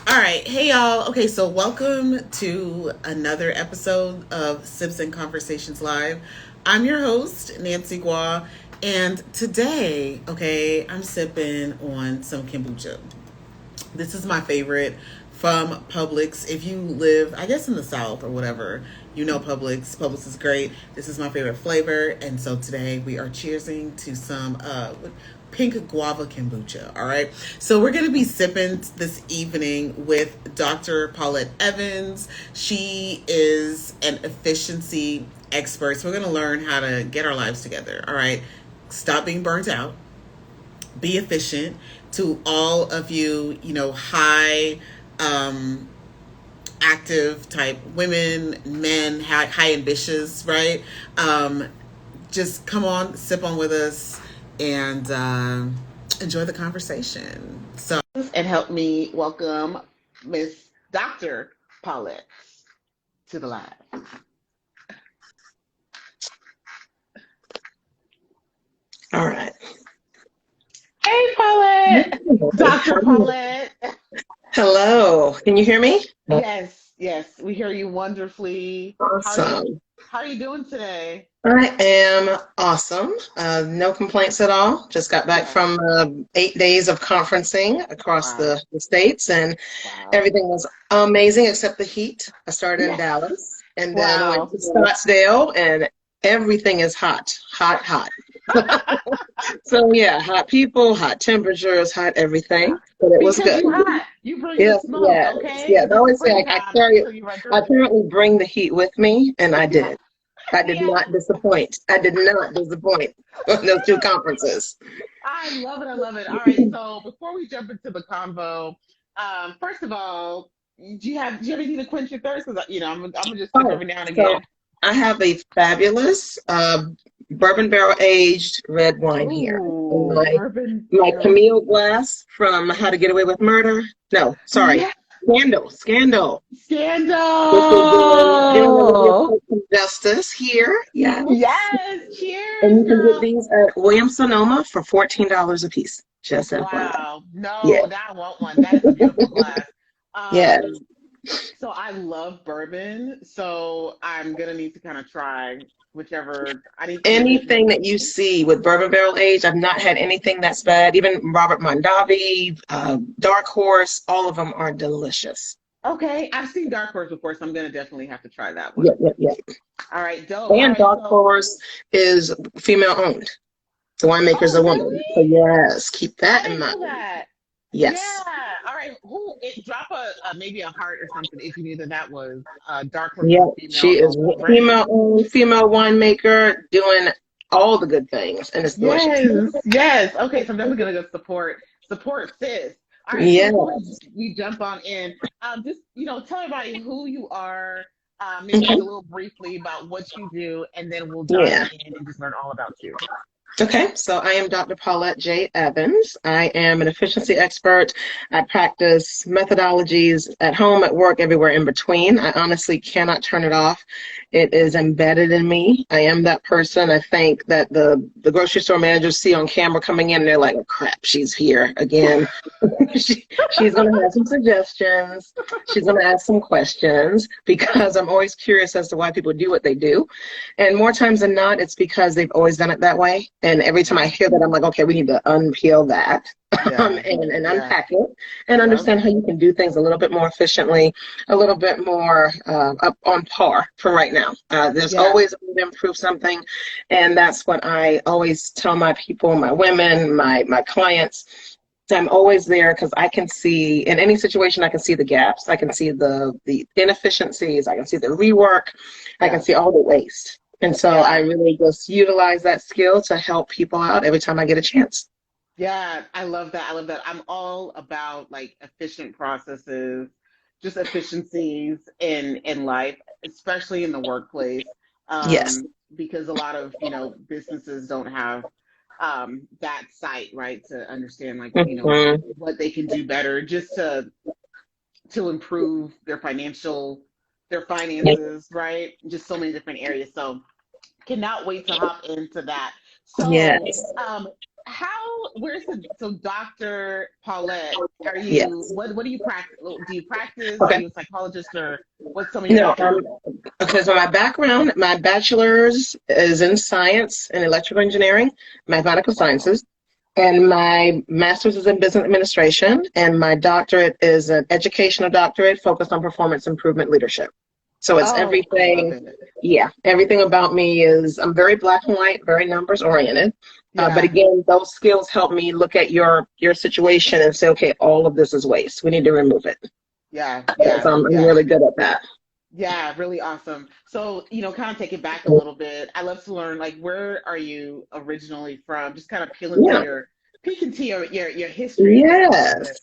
All right. Hey, y'all. Okay, so welcome to another episode of Sips and Conversations Live. I'm your host, Nancy Gua, and today, okay, I'm sipping on some kombucha. This is my favorite from Publix. If you live, I guess, in the South or whatever, you know Publix. Publix is great. This is my favorite flavor. And so today we are cheersing to some pink guava kombucha. All right. So we're going to be sipping this evening with Dr. Paulette Evans. She is an efficiency expert. So we're going to learn how to get our lives together. All right. Stop being burnt out, be efficient. To all of you, high active type women, men, high ambitious, right? Just come on, sip on with us, and enjoy the conversation. So, and help me welcome Miss Dr. Paulette to the live. All right. Hey, Paulette, Dr. Paulette. Hello. Can you hear me? Yes, yes, we hear you wonderfully. Awesome. How are you doing today? I am awesome. No complaints at all. Just got back Yeah. from 8 days of conferencing across Wow. the states, and Wow. everything was amazing except the heat. I started in Yes. Dallas and then went Wow. to Scottsdale, and everything is hot, hot, hot. So yeah, hot people, hot temperatures, hot everything, but it was Because good. you hot. You bring the Yes, smoke, yes, okay? yes. It's I always say I springtime. carry it. So you right I through it. apparently bring the heat with me, and I Yeah. did. I did Yeah. not disappoint. I did not disappoint on those two conferences. I love it. I love it. All right. So before we jump into the convo, first of all, do you have anything to quench your thirst? Because I'm gonna just sip Oh, every now and so again. I have a fabulous bourbon barrel aged red wine here. In Ooh, my bourbon my barrel. Camille glass from How to Get Away with Murder. No, sorry, Yeah. Scandal. This is doing Olivia Scandal. Pope some justice here. Yes. Yes. Cheers, And you can get girl. these at Williams Sonoma for $14 a piece. Just FYI. Wow. Yeah. No, now I want one. That is a beautiful glass. Yeah. Um, so I love bourbon, so I'm gonna need to kind of try whichever I need to get it. Anything that you see with bourbon barrel aged, I've not had anything that's bad. Even Robert Mondavi, Dark Horse, all of them are delicious. Okay, I've seen Dark Horse before, so I'm gonna definitely have to try that one. Yep, yep, yep. All right, dope. All And right, Dark so Horse is female owned. The winemaker's oh a woman. So really? yes, keep I that in didn't know mind. that. Yeah. Yes. All right. Drop a maybe a heart or something if you knew that was Dark Horse is Yep. a She female is owned female brand. owned, female winemaker doing all the good things, and it's delicious. Yes, yes. Okay, so I'm definitely gonna go support sis. All right, so Yeah. before we jump on in, just tell everybody who you are, maybe just Okay. a little briefly about what you do, and then we'll dive Yeah. in and just learn all about you. Okay, so I am Dr. Paulette J. Evans. I am an efficiency expert. I practice methodologies at home, at work, everywhere in between. I honestly cannot turn it off. It is embedded in me. I am that person. I think that the grocery store managers see on camera coming in, and they're like, oh, crap, she's here again. She's going to have some suggestions. She's going to ask some questions because I'm always curious as to why people do what they do. And more times than not, it's because they've always done it that way. And every time I Yeah, hear that, I'm like, okay, we need to unpeel that yeah, and yeah, unpack it and yep, understand how you can do things a little bit more efficiently, a little bit more up on par for right now. There's yeah, always a way to improve something. And that's what I always tell my people, my women, my clients. I'm always there because I can see in any situation, I can see the gaps. I can see the inefficiencies. I can see the rework. I can yeah, see all the waste. And so I yeah. really just utilize that skill to help people out every time I get a chance. Yeah, I love that. I love that. I'm all about like efficient processes, just efficiencies in life, especially in the workplace. Yes. Because a lot of, businesses don't have that sight, right, to understand like, Hmm. what they can do better just to improve their finances, right? Just so many different areas. So cannot wait to hop into that. So, Yes. so Dr. Paulette, are you, Yes. what do you practice? Do you practice? Are Okay. you a psychologist, or what's some of your No, background? okay, so my background, my bachelor's is in science and electrical engineering, mathematical Wow. sciences, and my master's is in business administration, and my doctorate is an educational doctorate focused on performance improvement leadership. So it's Oh, I love everything, it. yeah, everything about me is, I'm very black and white, very numbers oriented. But Yeah. again, those skills help me look at your situation and say, okay, all of this is waste. We need to remove it. Yeah. So Yeah. I'm Yeah. really good at that. Yeah, really awesome. So, kind of take it back a little bit. I love to learn, like, where are you originally from? Just kind of Yeah. peek into your history, I guess, a little bit. Yes.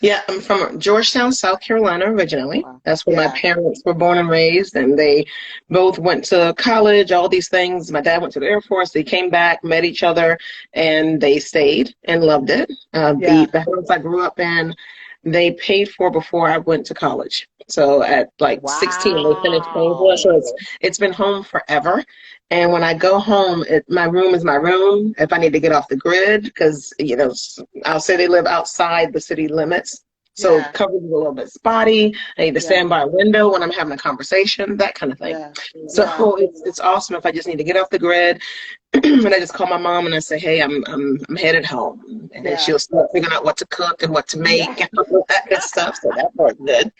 Yeah, I'm from Georgetown, South Carolina originally. Wow. That's where my Yeah. parents were born and raised, and they both went to college, all these things. My dad went to the Air Force. They came back, met each other, and they stayed and loved it. The Yeah. the house I grew up in, they paid for before I went to college. So at like 16, they finished paying for it. So Wow. it's been home forever. And when I go home, my room is my room. If I need to get off the grid, because I'll say they live outside the city limits. So Yeah. coverage is a little bit spotty. I need to Yeah. stand by a window when I'm having a conversation, that kind of thing. Yeah. Yeah. So it's awesome if I just need to get off the grid. And I just call my mom and I say, hey, I'm headed home. And then Yeah. she'll start figuring out what to cook and what to Yeah. make and all that good stuff. So that part's good.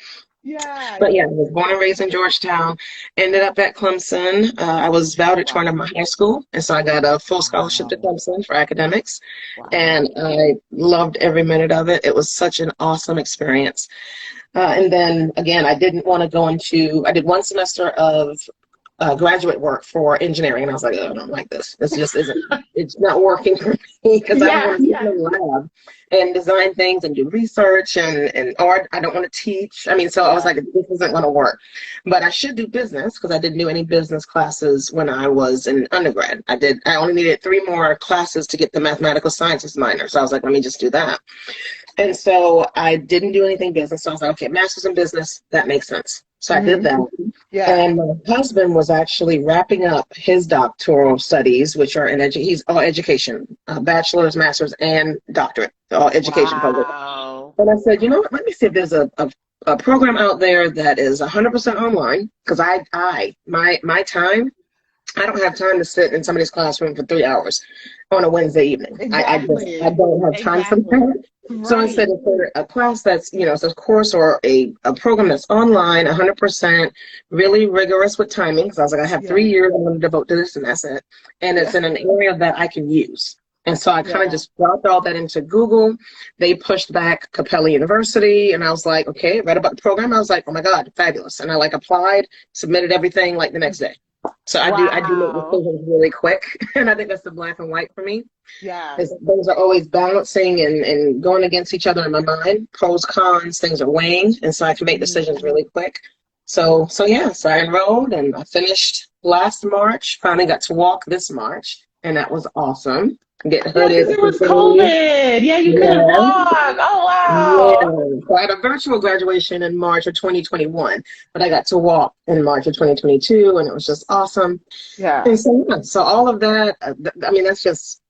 Yeah. But yeah, I was born and raised in Georgetown, ended up at Clemson. I was valedictorian of Wow. my high school, and so I got a full scholarship to Wow. Clemson for academics, Wow. and I loved every minute of it. It was such an awesome experience. And then again, I didn't want to go into, I did one semester of graduate work for engineering, and I was like, oh, I don't like this. This just isn't, it's not working for me because I don't Yeah. want to sit Yeah. in the lab and design things and do research and art. I don't want to teach. I mean, so I was Yeah. like, this isn't going to work. But I should do business because I didn't do any business classes when I was in undergrad. I only needed 3 more classes to get the mathematical sciences minor. So I was like, let me just do that. And so I didn't do anything business. So I was like, okay, master's in business, that makes sense. So I did Hmm. that. Yeah. And my husband was actually wrapping up his doctoral studies, which are he's all education, bachelor's, master's, and doctorate, all education program. Wow. And I said, you know what, let me see if there's a program out there that is 100% online, because my time, I don't have time to sit in somebody's classroom for 3 hours on a Wednesday evening. I Exactly. don't have time for Exactly. that. So I said, Right. if there a class that's, it's a course or a program that's online, 100%, really rigorous with timing, because I was like, I have Yeah. 3 years I'm going to devote to this, and that's it. And it's Yeah. in an area that I can use. And so I kind of Yeah. just dropped all that into Google. They pushed back Capella University, and I was like, okay, read about the program. I was like, oh my God, fabulous. And I applied, submitted everything like the next day. So I do make Wow. decisions really quick, and I think that's the black and white for me. Yeah. Is things are always balancing and going against each other in my mind. Pros, cons, things are weighing, and so I can make Mhm. decisions really quick. So yeah, so I enrolled and I finished last March. Finally got to walk this March, and that was awesome. Get Yeah, hooded because and it was everything. COVID. Yeah, you couldn't Yeah, walk. Oh, wow. yeah. So I had a virtual graduation in March of 2021, but I got to walk in March of 2022, and it was just awesome. Yeah. And so, yeah, so all of that, I mean, that's just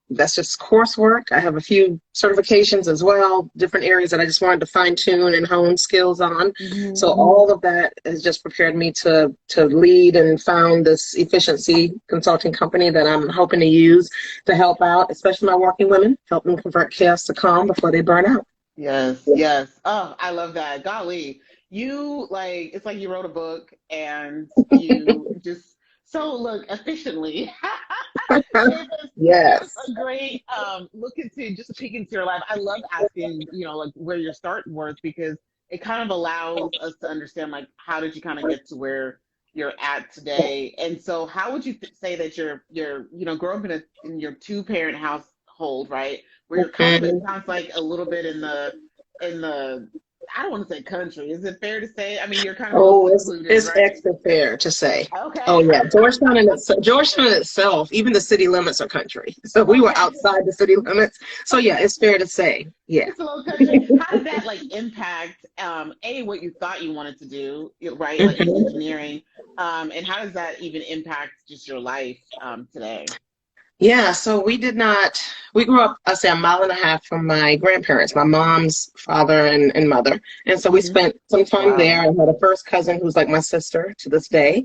coursework. I have a few certifications as well, different areas that I just wanted to fine tune and hone skills on. Hmm. So all of that has just prepared me to lead and found this efficiency consulting company that I'm hoping to use to help out, especially my working women, help them convert chaos to calm before they burn out. Yes, yes. Oh, I love that. Golly, it's like you wrote a book and you just so look efficiently gave us Yes. a great look into just a peek into your life. I love asking, like where your start was, because it kind of allows us to understand, like, how did you kind of get to where you're at today? And so how would you say that you're growing up in your two-parent household, right? Where you're kind of, it Mhm. sounds like, a little bit in the I don't want to say country. Is it fair to say? I mean, you're kind of a little Oh, it's secluded, it's right? extra fair to say. Oh Okay. yeah, Georgetown in itself, even the city limits are country. So we were Okay. outside the city limits. So yeah, it's fair to say. Yeah. It's a little country. How did that impact what you thought you wanted to do, right? Like in Mhm. engineering. And how does that even impact just your life today? Yeah, so we grew up, I'd say, a mile and a half from my grandparents, my mom's father and mother. And so we Hmm. spent some time there. Wow. I had a first cousin who's like my sister to this day,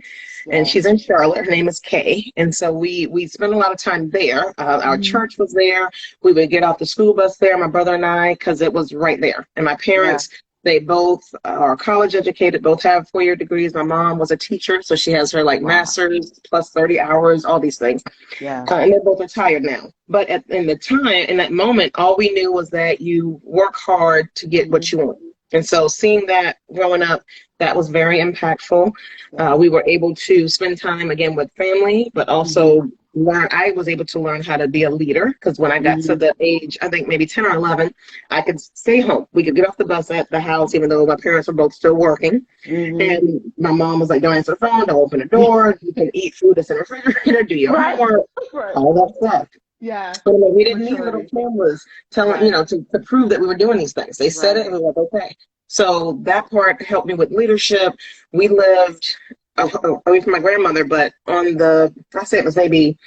and Yeah. she's in Charlotte. Her name is Kay. And so we spent a lot of time there. Our Hmm. church was there. We would get off the school bus there, my brother and I, because it was right there. And my Yeah. parents, they both are college educated, both have 4-year degrees. My mom was a teacher, so she has her like Wow. master's plus 30 hours, all these things. Yeah. And they're both retired now. But in the time, in that moment, all we knew was that you work hard to get Hmm. what you want. And so seeing that growing up, that was very impactful. Yeah. We were able to spend time again with family, but Hmm. also learn. I was able to learn how to be a leader because when I got to Hmm. the age, I think maybe 10 or 11, I could stay home. We could get off the bus at the house, even though my parents were both still working. Hmm. And my mom was like, don't answer the phone, don't open the door, you can eat food that's in the refrigerator, do your Right. homework, Right. all that stuff. Yeah. But like, we didn't need little Maturity. cameras telling, Right. to prove that we were doing these things. They said it and Right. we were like, okay. So that part helped me with leadership. We lived away from my grandmother, but on I say it was maybe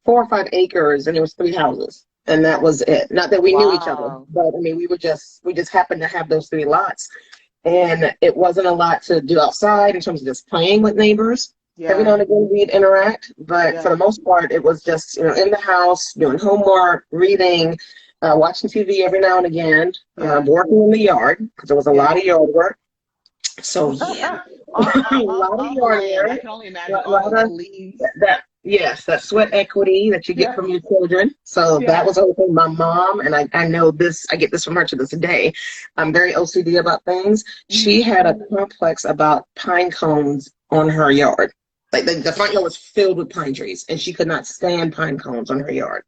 4 or 5 acres and there was 3 houses. And that was it. Not that we knew each other, Wow. but I mean, we just happened to have those 3 lots. And it wasn't a lot to do outside in terms of just playing with neighbors. Every now Yeah. and again we'd interact, but for Yeah. the most part it was just, in the house, doing homework, reading, watching TV every now and again, Yeah. working in the yard because there was a Yeah. lot of yard work. So yeah, a lot of On the yard land. I work, can only imagine a all lot those of leaves. that. Yes, that sweat equity that you get Yeah. from your children. So that Yeah. was everything. My mom, and I know this, I get this from her to this day. I'm very OCD about things. She Hmm. had a complex about pine cones on her yard. Like the front yard was filled with pine trees, and she could not stand pine cones on her yard.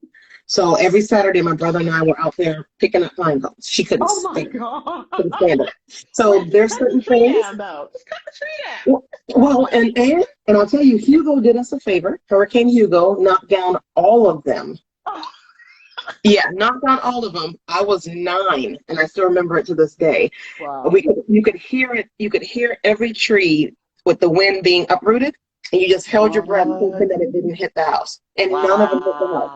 So every Saturday, my brother and I were out there picking up pine cones. She Oh my God. couldn't stand it. So Wait, just there's cut the certain tree things. down though. Just cut the tree down. Well, and I'll tell you, Hugo did us a favor. Hurricane Hugo knocked down all of them. Oh, Yeah, knocked down all of them. I was 9, and I still remember it to this day. wow. You could hear it. You could hear every tree with the wind being uprooted, and you just held your breath What? thinking that it didn't hit the house. And none of them hit the house.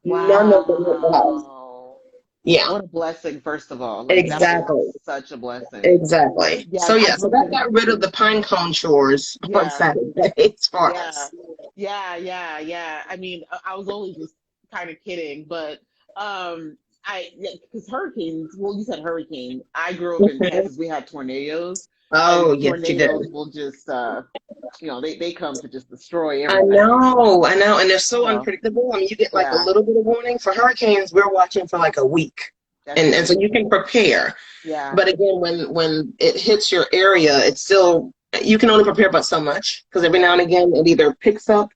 Wow. None of them hit the house. Wow. Yeah, What a blessing, first of all. Like that is exactly. such a blessing. Exactly. Yeah, So I yeah, so grew up that in got rid of the pine cone chores on yeah, Saturdays for yeah, us. yeah. I mean, I was only just kind of kidding, but I because hurricanes. Well, you said hurricane. I grew up in Mhm. Texas. We had tornadoes, and Oh, yes, you did. tornadoes will just they come to just destroy everything. I know, and they're so So unpredictable. I mean, you get like a yeah, little bit of warning. For hurricanes, we're watching for like a week, that's and true. so you can prepare. Yeah, But again, when it hits your area, it's still you can only prepare but so much because every now yeah, and again it either picks up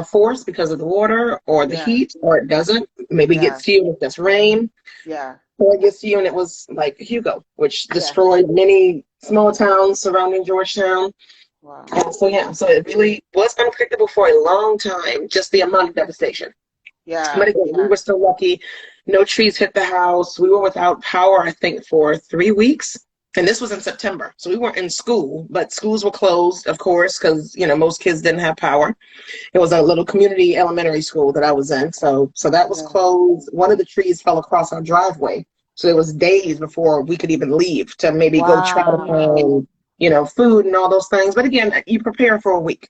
force because of the water or the yeah, heat, or it doesn't. Maybe it yeah, gets to you if there's rain, yeah, or it gets to you and it was like Hugo, which yeah. destroyed many small towns surrounding Georgetown. Wow. And so yeah, so it really was unpredictable for a long time, just the amount of devastation. But Yeah, again, we yeah. were still lucky. No trees hit the house. We were without power, I think, for 3 weeks. And this was in September. So we weren't in school, but schools were closed, of course, because most kids didn't have power. It was a little community elementary school that I was in. So that was Yeah. closed. One of the trees fell across our driveway. So it was days before we could even leave to maybe go try to Wow. find, food and all those things. But again, you prepare for a week.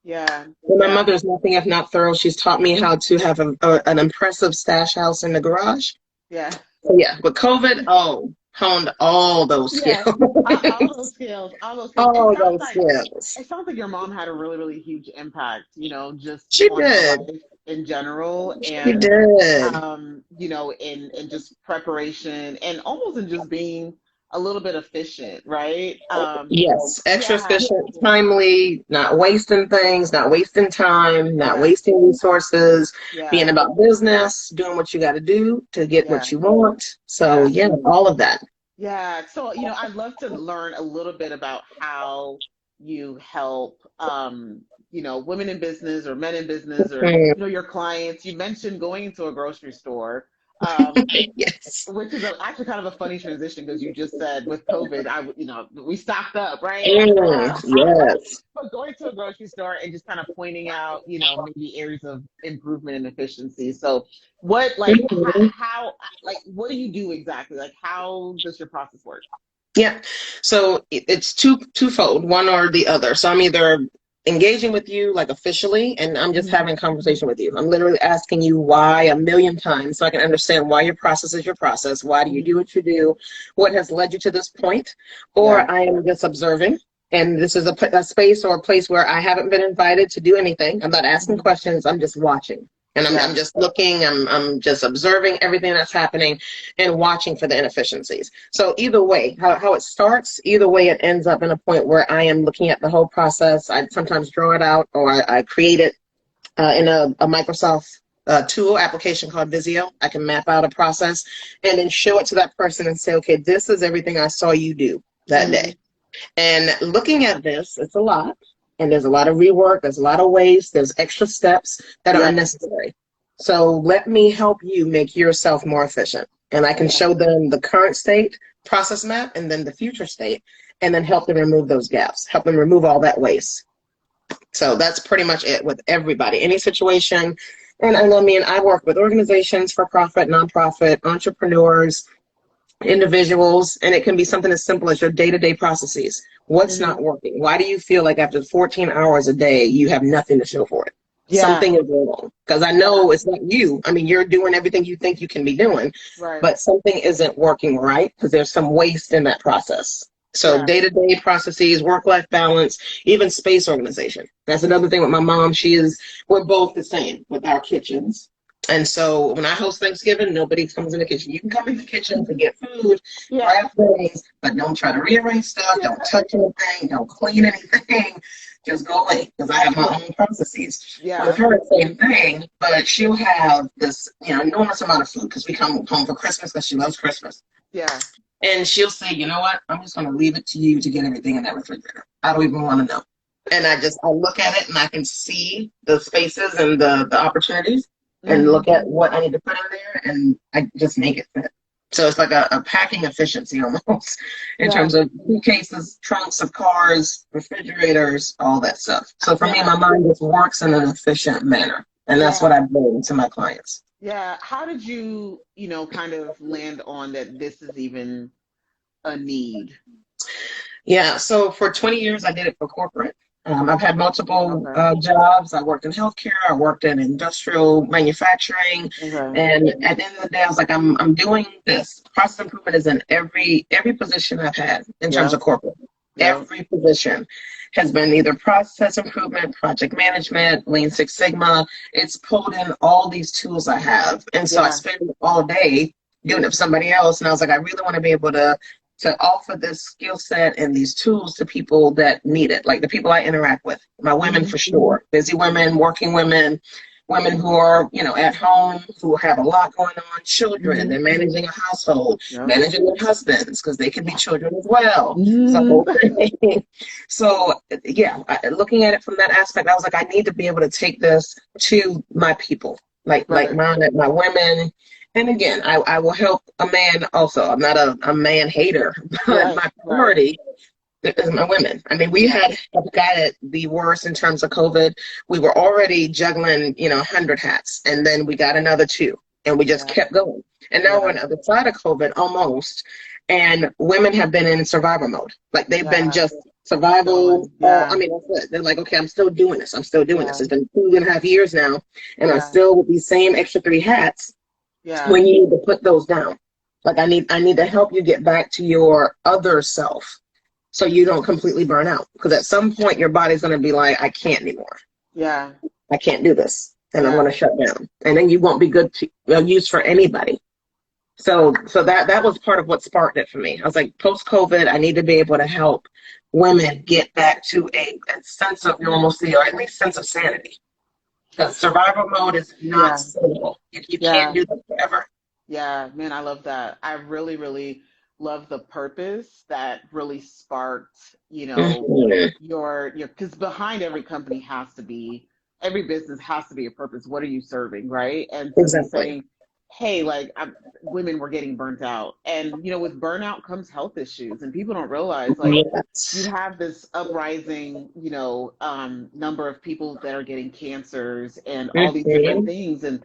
Yeah. Well, my Yeah. mother is nothing if not thorough. She's taught me how to have an impressive stash house in the garage. Yeah. So yeah, with COVID, honed all those Yeah. skills. All those skills. All those skills. All those skills. It sounds like your mom had a really, really huge impact, just She on your did. life in general She and did. in just preparation and almost in just being a little bit efficient, right? Yes, extra Yeah. efficient, timely, not wasting things, not wasting time, not Yeah. wasting resources, being Yeah. about business, doing what you got to do to get what Yeah. you want. So Yeah. yeah, all of that. Yeah. So, I'd love to learn a little bit about how you help, women in business or men in business or, Mm, your clients. You mentioned going into a grocery store. Yes. Which is actually kind of a funny transition because you just said with COVID, we stocked up, right? Yes. But going to a grocery store and just kind of pointing out, maybe areas of improvement and efficiency. So, what, like, Mhm. like, what do you do exactly? Like, how does your process work? Yeah. So it's twofold, one or the other. So I'm either engaging with you like officially, and I'm just Mhm. having a conversation with you. I'm literally asking you why a million times so I can understand why your process is your process. Why do you do Mhm. what you do? What has led you to this point? Yeah. Or I am just observing. And this is a space or a place where I haven't been invited to do anything. I'm not asking Mhm. questions. I'm just watching. And I'm Yeah. just looking, I'm just observing everything that's happening and watching for the inefficiencies. So either way, how it starts, either way, it ends up in a point where I am looking at the whole process. I sometimes draw it out or I create it in a Microsoft tool application called Visio. I can map out a process and then show it to that person and say, okay, this is everything I saw you do that day. Mhm. And looking at this, it's a lot. And there's a lot of rework, there's a lot of waste, there's extra steps that are Yeah. unnecessary. So let me help you make yourself more efficient. And I can Yeah. show them the current state, process map, and then the future state, and then help them remove those gaps, help them remove all that waste. So that's pretty much it with everybody, any situation. And I mean, I work with organizations, for profit, nonprofit, entrepreneurs, individuals, and it can be something as simple as your day-to-day processes. What's Mhm. not working? Why do you feel like after 14 hours a day you have nothing to show for it? Yeah. Something is wrong, because I Yeah. know it's not you. I mean, you're doing everything you think you can be doing, Right. but something isn't working right because there's some waste in that process. So Yeah. day-to-day processes, work-life balance, even space organization. That's another thing with my mom. We're both the same with our kitchens. And so when I host Thanksgiving, nobody comes in the kitchen. You can come in the kitchen to get food, Yeah. grab things, but don't try to rearrange stuff. Don't touch anything. Don't clean anything. Just go away because I have my own processes. With Yeah. her, same thing, but she'll have this, enormous amount of food because we come home for Christmas because she loves Christmas. Yeah. And she'll say, you know what? I'm just going to leave it to you to get everything in that refrigerator. I don't even want to know. And I look at it and I can see the spaces and the opportunities and Mhm. look at what I need to put in there and I just make it fit. So it's like a packing efficiency almost in Yeah. terms of suitcases, trunks of cars, refrigerators, all that stuff. So for me, Yeah. my mind just works in an efficient manner. And that's what Yeah. I bring to my clients. Yeah. How did you, kind of land on that this is even a need? Yeah, so for 20 years, I did it for corporate. I've had multiple Okay. jobs. I worked in healthcare. I worked in industrial manufacturing, Okay. and at the end of the day, I was like, I'm doing this. Process improvement is in every position I've had in terms of Yep. corporate. Yep. Every position has been either process improvement, project management, Lean Six Sigma. It's pulled in all these tools I have, and so I Yeah. spend all day doing it for somebody else. And I was like, I really want to be able to offer this skill set and these tools to people that need it, like the people I interact with, my women Hmm. for sure, busy women, working women, women who are, at home, who have a lot going on, children, Hmm. and managing a household, Yep. managing their husbands, because they can be children as well. It's a Hmm. whole thing. So, yeah, looking at it from that aspect, I was like, I need to be able to take this to my people, like Right. my women, and again, I will help a man also. I'm not a man hater, but Right. my Right. priority is my women. I mean, we Yeah. had got it the worst in terms of COVID. We were already juggling, 100 hats, and then we got another two, and we just Yeah. kept going. And now we're Yeah. on the other side of COVID almost, and women have been in survival mode. Like they've been Yeah. just survival. Going. All I Yeah. mean, that's it. They're like, okay, I'm still doing this. I'm still doing this. Yeah. It's been 2.5 years now, and I'm Yeah. still with these same extra three hats Yeah. when you need to put those down. Like I need to help you get back to your other self so you don't completely burn out. Because at some point your body's gonna be like, I can't anymore. Yeah. I can't do this. And I'm Yeah. gonna shut down. And then you won't be good to use for anybody. So that was part of what sparked it for me. I was like, post COVID, I need to be able to help women get back to a sense of normalcy or at least sense of sanity. Because survival mode is not Yeah. sustainable. You can't Yeah. do that forever. Yeah, man, I love that. I really, really love the purpose that really sparked, Mhm. because behind every company has to be, every business has to be a purpose. What are you serving, right? And to be Exactly. saying, hey, like women were getting burnt out. And, with burnout comes health issues. And people don't realize, like, you Yes. have this uprising, number of people that are getting cancers and all these different Mhm. things. And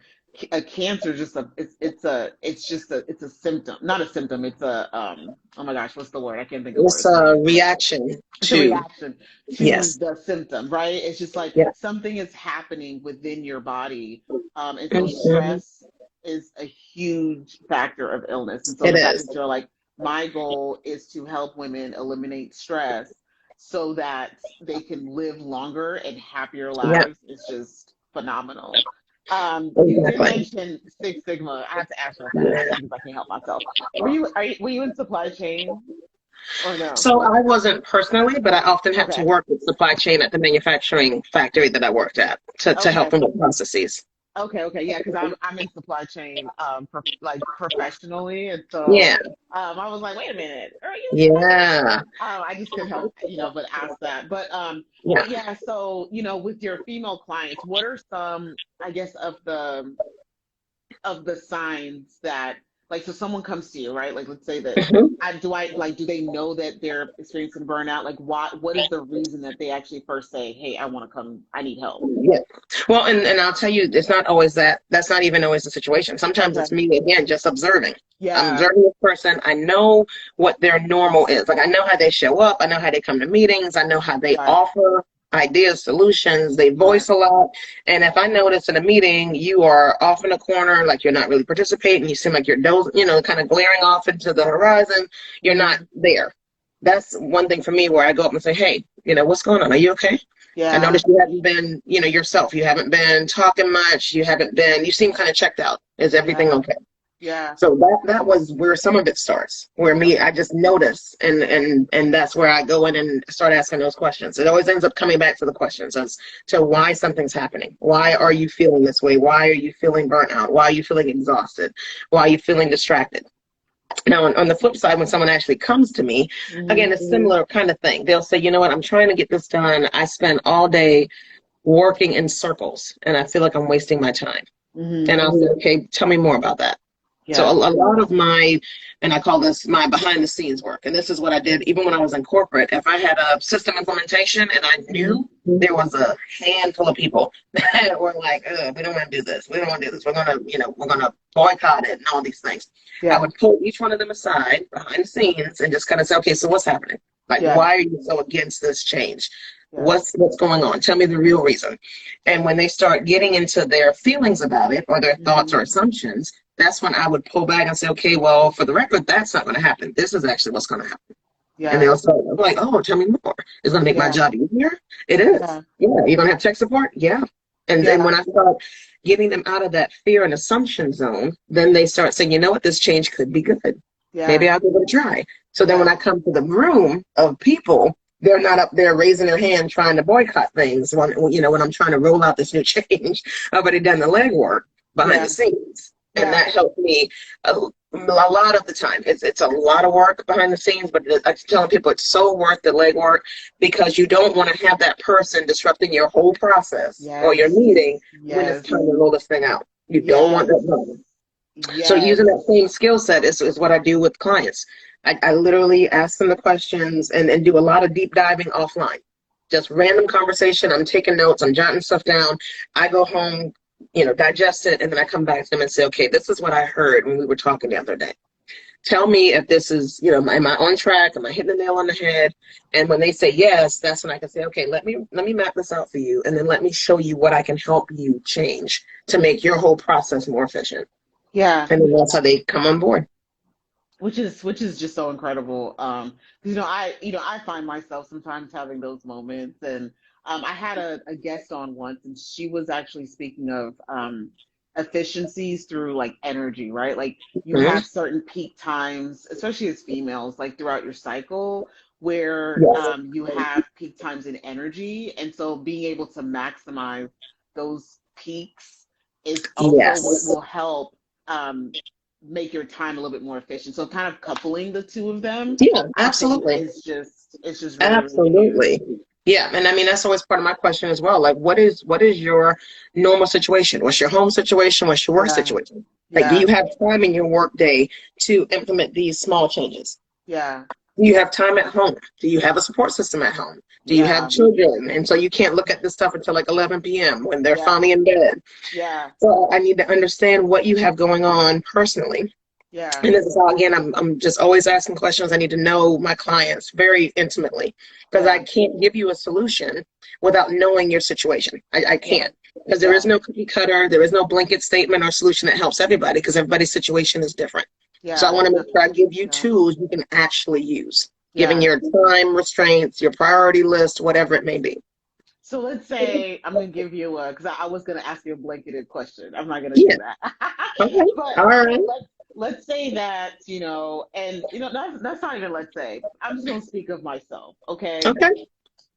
a cancer just it's a symptom, not a symptom. It's oh my gosh, what's the word? I can't think of the It's word. It's a funny. reaction It's a to, reaction to yes. the symptom, right? It's just like Yeah. something is happening within your body. And so Mhm. stress is a huge factor of illness. And so It the fact is. that you're like, my goal is to help women eliminate stress so that they can live longer and happier Yeah, lives is just phenomenal. You did exactly. mention Six Sigma. I have to ask about that Yeah. actually because I can't help myself. Were you in supply chain or no? So I wasn't personally, but I often had to Okay. work with supply chain at the manufacturing factory that I worked at to help Okay. them with processes. Okay, yeah, because I'm in supply chain, like professionally, and so Yeah, I was like, wait a minute, are you in supply chain? yeah, I just couldn't help, but ask that. yeah. But yeah, so with your female clients, what are some, I guess, of the signs that, like, so someone comes to you, right? Like, let's say that Mhm. do they know that they're experiencing burnout? Like, what is the reason that they actually first say, hey, I want to come, I need help? Yeah. Well, and I'll tell you, it's not always that. That's not even always the situation. Sometimes Okay. it's me again, just observing. I'm Yeah. observing this person. I know what their normal is. Like I know how they show up. I know how they come to meetings. I know how they Right. offer ideas, solutions. They Right. voice a lot. And if I notice in a meeting you are off in a corner, like you're not really participating, you seem like you're kind of glaring off into the horizon. You're not Hmm. there. That's one thing for me where I go up and say, hey, what's going on? Are you okay? I Yeah. noticed you haven't been, yourself. You haven't been talking much. You seem kind of checked out. Is everything Yeah. okay? Yeah. So that was where some of it starts, where Okay. I just notice and that's where I go in and start asking those questions. It always ends up coming back to the questions as to why something's happening. Why are you feeling this way? Why are you feeling burnt out? Why are you feeling exhausted? Why are you feeling distracted? Now, on the flip side, when someone actually comes to me, Hmm. again, it's similar kind of thing. They'll say, you know what, I'm trying to get this done. I spend all day working in circles and I feel like I'm wasting my time. Hmm. And I'll say, okay, tell me more about that. So Yeah. a lot of my, and I call this my behind the scenes work. And this is what I did even when I was in corporate. If I had a system implementation and I Hmm. knew there was a handful of people that were like, we don't want to do this. We don't want to do this. We're going to boycott it and all these things. I Yeah. would pull each one of them aside behind the scenes and just kind of say, okay, so what's happening? Like, Yeah. why are you so against this change? Yeah. What's going on? Tell me the real reason. And when they start getting into their feelings about it or their thoughts Hmm. or assumptions, that's when I would pull back and say, okay, well, for the record, that's not going to happen. This is actually what's going to happen. And Yeah. they'll start like, oh, tell me more. It's going to make my Yeah. job easier. It is. Yeah. Yeah. You're going to have tech support. Yeah. And then Yeah. when I start getting them out of that fear and assumption zone, then they start saying, you know what, this change could be good. Maybe Yeah. I'll give it a try. So then when Yeah. I come to the room of people, they're not up there raising their hand trying to boycott things when I'm trying to roll out this new change. I've already done the legwork behind the Yeah. scenes. And Yeah. that helped me a lot of the time. It's a lot of work behind the scenes, but I'm telling people it's so worth the legwork because you don't want to have that person disrupting your whole process or your Yes. meeting when it's Yes. time to roll this thing out. You don't want Yes. that problem. So Yes. using that same skill set is what I do with clients. I literally ask them the questions and do a lot of deep diving offline. Just random conversation. I'm taking notes. I'm jotting stuff down. I go home, digest it, and then I come back to them and say, okay, this is what I heard when we were talking the other day. Tell me if this is, am I on track? Am I hitting the nail on the head? And when they say yes, that's when I can say, okay, let me map this out for you, and then let me show you what I can help you change to make your whole process more efficient. Yeah. And then that's how they come on board. Which is just so incredible. 'Cause, I find myself sometimes having those moments, and I had a guest on once, and she was actually speaking of efficiencies through like energy, right? Like you Mhm. have certain peak times, especially as females, like throughout your cycle, where Yes. you have peak times in energy, and so being able to maximize those peaks is also what Yes. will help. Make your time a little bit more efficient. So kind of coupling the two of them, Yeah, I think absolutely. it's just really, really huge. Absolutely. Yeah, and I mean that's always part of my question as well. Like what is your normal situation? What's your home situation? What's your work Yeah. situation? Like, do Yeah. you have time in your work day to implement these small changes? Yeah. Do you have time at home? Do you have a support system at home? Do you have Yeah. children? And so you can't look at this stuff until like 11 p.m. when they're Yeah. finally in bed. Yeah. So I need to understand what you have going on personally. Yeah. And this is how, again, I'm just always asking questions. I need to know my clients very intimately because I Yeah. can't give you a solution without knowing your situation. I Yeah. can't, because there is Yeah. no cookie cutter. There is no blanket statement or solution that helps everybody because everybody's situation is different. So I Yeah. want to make sure I give you Yeah. tools you can actually use, given Yeah. your time restraints, your priority list, whatever it may be. So let's say I'm gonna give you a because I was gonna ask you a blanketed question. I'm not gonna do Yeah. that. Okay. but All right. but let's say that, and that's not even let's say. I'm just gonna speak of myself, okay? Okay.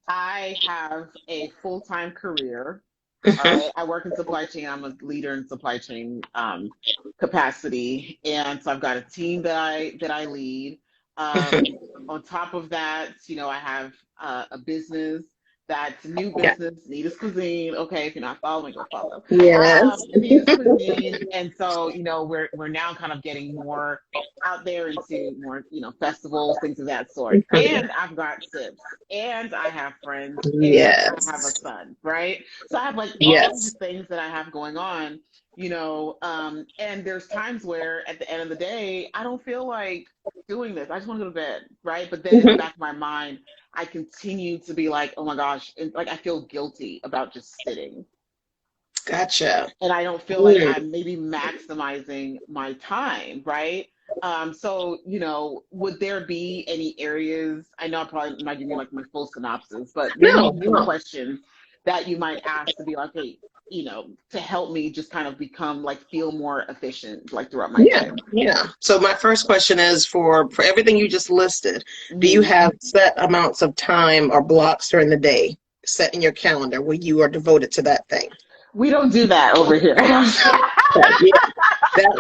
I have a full-time career. All Mhm. right. I work in supply chain. I'm a leader in supply chain capacity. And so I've got a team that I lead. Um, Mhm. on top of that, I have a business that's new Yeah. business, Nita's Cuisine. Okay, if you're not following, go follow. Yes. Nita's Cuisine. And so, we're now kind of getting more out there into more, festivals, things of that sort. Mhm. And I've got SIPs and I have friends and I have a Yes. son, right? So I have like all these Yes. things that I have going on, and there's times where at the end of the day, I don't feel like doing this. I just want to go to bed, right? But then in the Mhm. back of my mind, I continue to be like, oh my gosh, and like I feel guilty about just sitting. Gotcha. And I don't feel like Mm. I'm maybe maximizing my time, right? So, would there be any areas? I know I'm probably not giving you like my full synopsis, but No, maybe some no. questions that you might ask to be like, hey, to help me just kind of become like feel more efficient like throughout my Yeah, day. yeah. So my first question is for everything you just listed, do you Hmm. have set amounts of time or blocks during the day set in your calendar where you are devoted to that thing? We don't do that over here. Okay, yeah.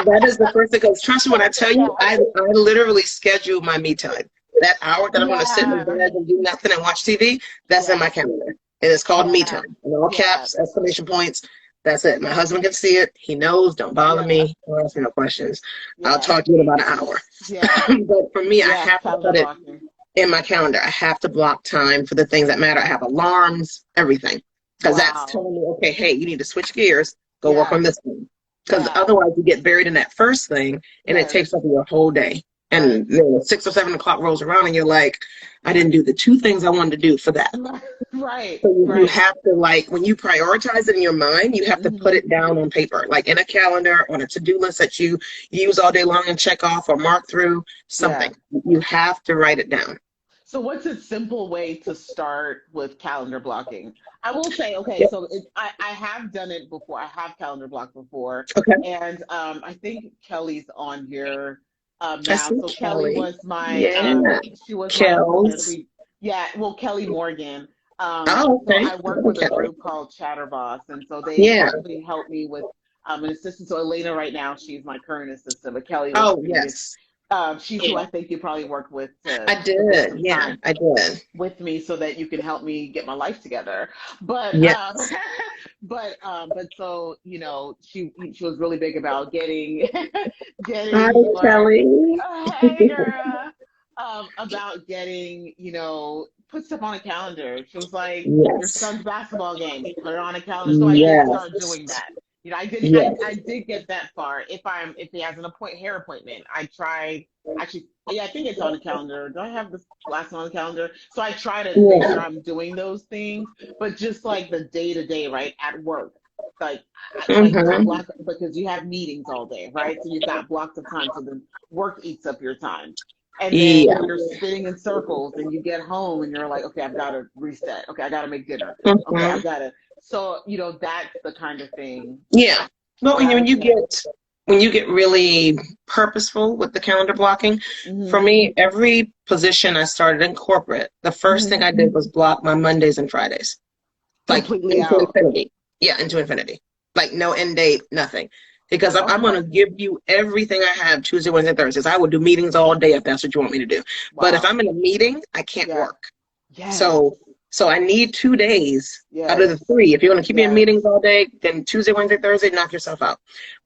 That is the first thing. Because trust me when I tell Yeah. you, I literally schedule my me time. That hour that I'm going to sit in Yeah. bed and do nothing and watch TV, that's in Yeah. my calendar. And it's called me Yeah. time. In all Yeah. caps, exclamation points. That's it. My husband can see it. He knows. Don't bother Yeah. me. Don't ask me no questions. I'll Yeah. talk to you in about an hour. Yeah. But for me, I Yeah. have to Calendar put it blocking. in my calendar. I have to block time for the things that matter. I have alarms, everything. Because that's Wow. telling me, okay, hey, you need to switch gears, go work Yeah. on this thing. Because Yeah. otherwise you get buried in that first thing and it Yes. takes up your whole day. Right. And then 6 or 7 o'clock rolls around and you're like, I didn't do the two things I wanted to do for that. Right. So you Right. have to, like, when you prioritize it in your mind, you have to put Hmm. it down on paper, like in a calendar, on a to-do list that you use all day long and check off or mark through Yeah. something. You have to write it down. So what's a simple way to start with calendar blocking? I will say, okay, Yep. so I have done it before. I have calendar blocked before. Okay. And I think Kelly's on here I now. see So Kelly Kelly. was my Yeah. she was my Kels. yeah, well, Kelly Morgan. Oh, So okay. I work Oh, with a Kelly. group called Chatterboss, and so they Yeah. actually help me with an assistant. So Elena right now, she's my current assistant, but Kelly was Oh, previous. yes. She's who I think you probably worked with I to get did. some Yeah, time I did. with me so that you can help me get my life together. But Yes. but so she was really big about getting Hi, getting your Kelly. hey girl about getting put stuff on a calendar. She was like your Yes. son's basketball game, put it on a calendar. So I did Yes. start doing that. I Yes. did get that far. If he has an hair appointment, I tried actually. Yeah, I think it's on the calendar. Do I have this last one on the calendar? So I try to make Yeah. sure I'm doing those things, but just like the day to day, right, at work, like I Mm-hmm. block because you have meetings all day, right? So you've got blocks of time. So the work eats up your time. And then Yeah. you're spinning in circles and you get home and you're like, okay, I've got to reset. Okay, I got to make dinner. Okay, Mm-hmm. I've got to. So, that's the kind of thing Yeah. Well, that I when would you say. get really purposeful with the calendar blocking, for Hmm. me, every position I started in corporate, the first thing Hmm. I did was block my Mondays and Fridays, like Completely into out. infinity. Yeah, into infinity. Like no end date, nothing. Because I'm going Okay. to give you everything I have Tuesday, Wednesday, Thursdays. I will do meetings all day if that's what you want me to do. But if Wow. I'm in a meeting, I can't Yeah. work. Yes. So So I need 2 days out of Yes. the three. If you want to keep me in Yes. meetings all day, then Tuesday, Wednesday, Thursday, knock yourself out.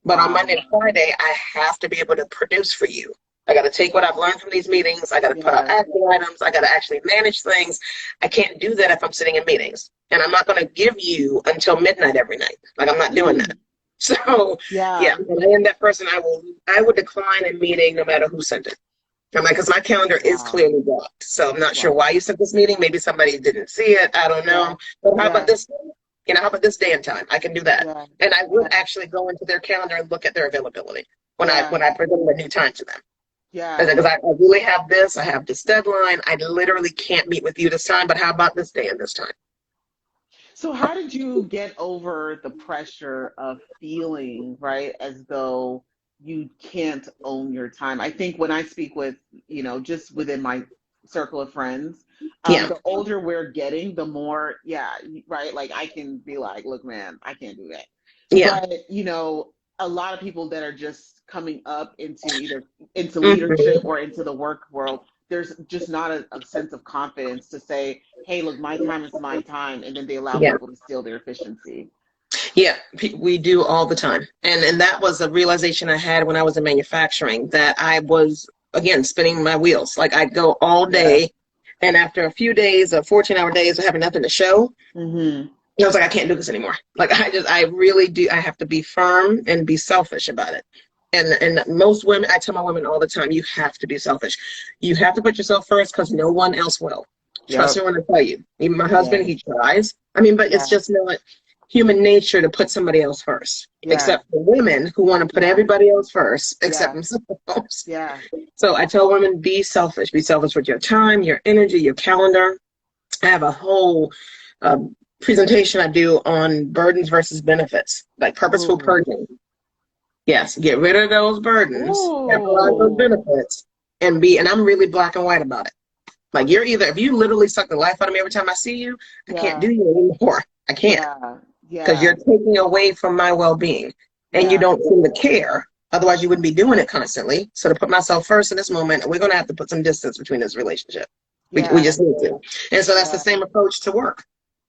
But on Wow. Monday and Friday, I have to be able to produce for you. I got to take what I've learned from these meetings. I got to put out Yes. action items. I got to actually manage things. I can't do that if I'm sitting in meetings. And I'm not going to give you until midnight every night. Like, I'm not doing that. So, yeah, Yeah. when I am that person, I would decline a meeting no matter who sent it. I'm like, because my calendar is Wow. clearly blocked. So I'm not sure Wow. why you sent this meeting. Maybe somebody didn't see it. I don't Yeah. know. But how about Yeah. this? How about this day and time? I can do that. Yeah. And I would Yeah. actually go into their calendar and look at their availability when Yeah. I present a new time to them. Yeah. Because I really have this. I have this deadline. I literally can't meet with you this time. But how about this day and this time? So how did you get over the pressure of feeling, right, as though you can't own your time? I think when I speak with, just within my circle of friends, Yeah. the older we're getting, the more, yeah, right, like I can be like, look, man, I can't do that. Yeah. But, a lot of people that are just coming up into leadership Hmm. or into the work world, there's just not a sense of confidence to say, hey, look, my time is my time. And then they allow Yeah. people to steal their efficiency. Yeah, we do all the time. And that was a realization I had when I was in manufacturing, that I was, again, spinning my wheels. Like, I'd go all Yeah. day, and after a few days of 14-hour days of having nothing to show, Mm-hmm. I was like, I can't do this anymore. Like, I really do. I have to be firm and be selfish about it. And most women, I tell my women all the time, you have to be selfish. You have to put yourself first, because no one else will. Trust Yep. me when I tell you. Even my Yeah. husband, he tries. I mean, but Yeah. it's just not human nature to put somebody else first, Yeah. except for women who want to put Yeah. everybody else first except Yeah. themselves. Yeah. So I tell women, be selfish. Be selfish with your time, your energy, your calendar. I have a whole presentation I do on burdens versus benefits, like purposeful Ooh. purging. Yes, get rid of those burdens, capitalize those Ooh. benefits, and I'm really black and white about it. Like, if you literally suck the life out of me every time I see you, I can't Yeah. do you anymore. I can't, Yeah. because you're Yeah. taking away from my well-being, and you Yeah. don't seem to care. Otherwise, you wouldn't be doing it constantly. So to put myself first in this moment, we're going to have to put some distance between this relationship. We Yeah. just need to. And so that's the Yeah. same approach to work.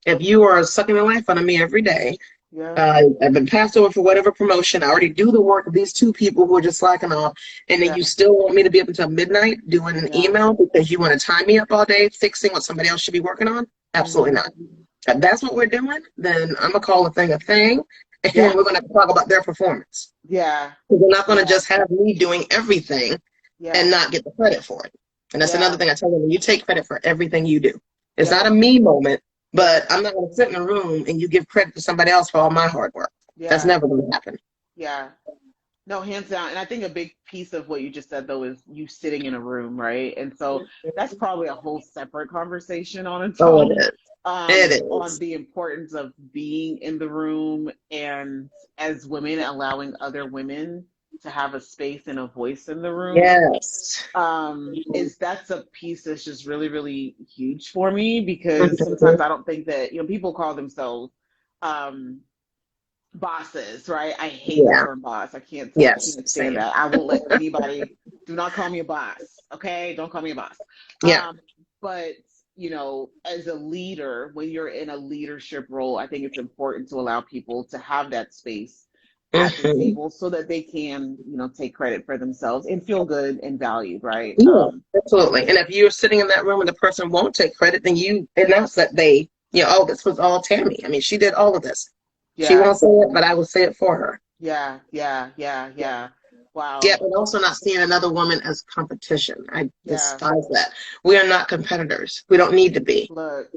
If you are sucking the life out of me every day, Yeah. I've been passed over for whatever promotion. I already do the work of these two people who are just slacking off. And then Yeah. you still want me to be up until midnight doing an Yeah. email because you want to tie me up all day fixing what somebody else should be working on? Absolutely Mm-hmm. not. If that's what we're doing, then I'm going to call a thing. And Yeah. we're going to talk about their performance. Yeah. Because we're not going to Yeah. just have me doing everything and Yeah. not get the credit for it. And that's another Yeah. thing I tell them: you take credit for everything you do. It's not Yep. a me moment, Yep. but I'm not going to sit in a room and you give credit to somebody else for all my hard work. That's Yeah. never going to happen. Yeah. No, hands down. And I think a big piece of what you just said, though, is you sitting in a room, right? And so that's probably a whole separate conversation on its Oh, it own, is. It on is. the importance of being in the room and as women allowing other women to have a space and a voice in the room. Yes. Is that's a piece that's just really, really huge for me because sometimes Mhm. I don't think that, people call themselves um bosses, right? I hate the Yeah. term boss. I Yes. can't stand Same. that. I won't let anybody, do not call me a boss. Okay? Don't call me a boss. Yeah. But as a leader, when you're in a leadership role, I think it's important to allow people to have that space at the Hmm. table so that they can, take credit for themselves and feel good and valued, right? Yeah. Absolutely. And if you're sitting in that room and the person won't take credit, then you announce that oh, this was all Tammy. I mean, she did all of this. She Yeah, won't say it, but I will say it for her. yeah, yeah, yeah, yeah. Yeah, Wow. and also not seeing another woman as competition. I Yeah. despise that. We are not competitors. We don't need to be. Look.